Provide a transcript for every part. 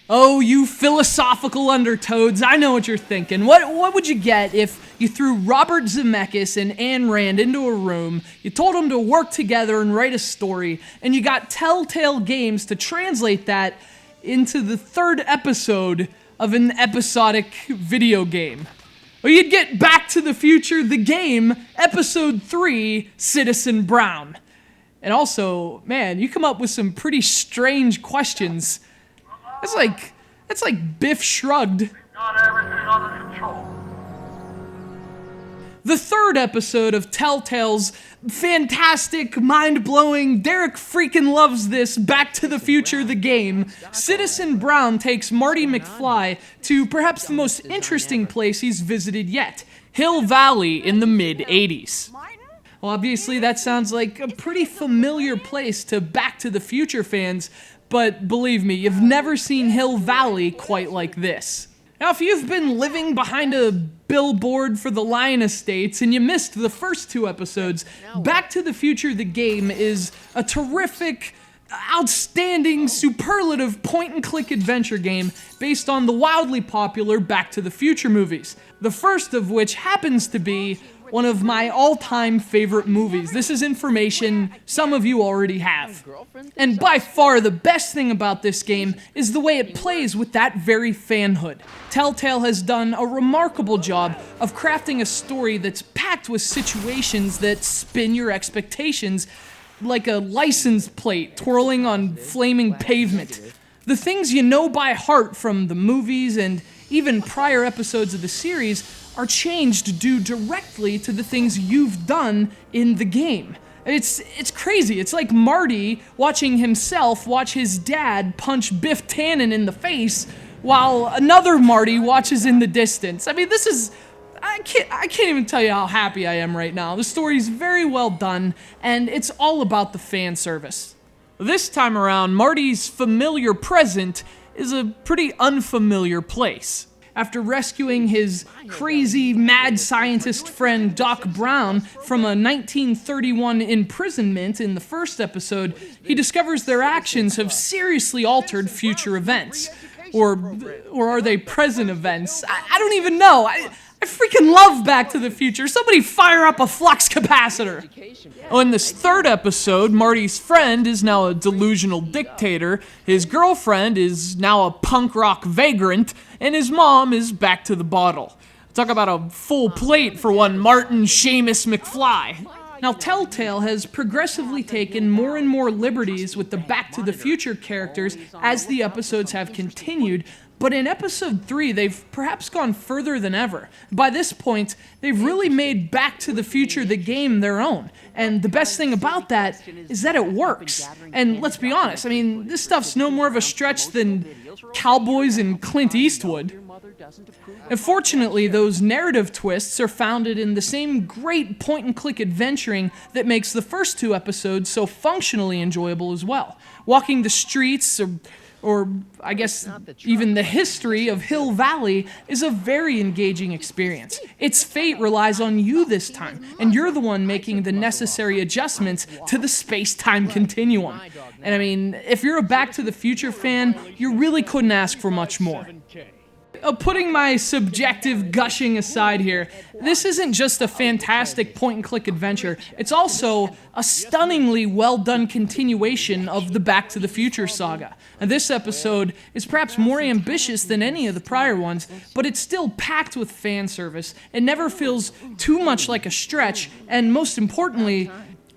Oh, you philosophical undertoads, I know what you're thinking. What would you get if you threw Robert Zemeckis and Ayn Rand into a room, you told them to work together and write a story, and you got Telltale Games to translate that into the third episode of an episodic video game? Or you'd get Back to the Future, the game, Episode 3, Citizen Brown. And also, man, you come up with some pretty strange questions. That's like Biff Shrugged. Got everything under control. The third episode of Telltale's fantastic, mind-blowing, Derek freaking loves this, Back to the Future the game, Citizen Brown takes Marty McFly to perhaps the most interesting place he's visited yet, Hill Valley in the mid-'80s. Well, obviously that sounds like a pretty familiar place to Back to the Future fans, but believe me, you've never seen Hill Valley quite like this. Now, if you've been living behind a billboard for the Lion Estates and you missed the first two episodes, Back to the Future the game is a terrific, outstanding, superlative point-and-click adventure game based on the wildly popular Back to the Future movies, the first of which happens to be one of my all-time favorite movies. This is information some of you already have. And by far the best thing about this game is the way it plays with that very fanhood. Telltale has done a remarkable job of crafting a story that's packed with situations that spin your expectations like a license plate twirling on flaming pavement. The things you know by heart from the movies and even prior episodes of the series are changed due directly to the things you've done in the game. It's crazy. It's like Marty watching himself watch his dad punch Biff Tannen in the face while another Marty watches in the distance. I mean, this is... I can't even tell you how happy I am right now. The story's very well done, and it's all about the fan service. This time around, Marty's familiar present is a pretty unfamiliar place. After rescuing his crazy, mad scientist friend Doc Brown from a 1931 imprisonment in the first episode, he discovers their actions have seriously altered future events. Or are they present events? I don't even know. I freaking love Back to the Future. Somebody fire up a flux capacitor. Oh, in this third episode, Marty's friend is now a delusional dictator, his girlfriend is now a punk rock vagrant, and his mom is back to the bottle. Talk about a full plate for one Martin Seamus McFly. Now, Telltale has progressively taken more and more liberties with the Back to the Future characters as the episodes have continued, but in episode 3, they've perhaps gone further than ever. By this point, they've really made Back to the Future the game their own. And the best thing about that is that it works. And let's be honest, I mean, this stuff's no more of a stretch than Cowboys and Clint Eastwood. Unfortunately, those narrative twists are founded in the same great point-and-click adventuring that makes the first two episodes so functionally enjoyable as well. Walking the streets, or I guess even the history of Hill Valley is a very engaging experience. Its fate relies on you this time, and you're the one making the necessary adjustments to the space-time continuum. And I mean, if you're a Back to the Future fan, you really couldn't ask for much more. Putting my subjective gushing aside here, this isn't just a fantastic point-and-click adventure, it's also a stunningly well-done continuation of the Back to the Future saga. And this episode is perhaps more ambitious than any of the prior ones, but it's still packed with fan service. It never feels too much like a stretch, and most importantly,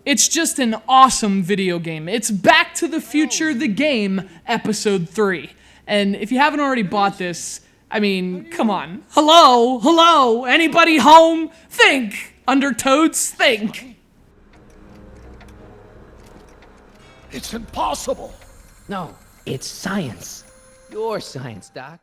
it's just an awesome video game. It's Back to the Future the game, Episode 3. And if you haven't already bought this, I mean, come on. Hello? Anybody home? Think! Undertoads, think! It's impossible. No, it's science. Your science, Doc.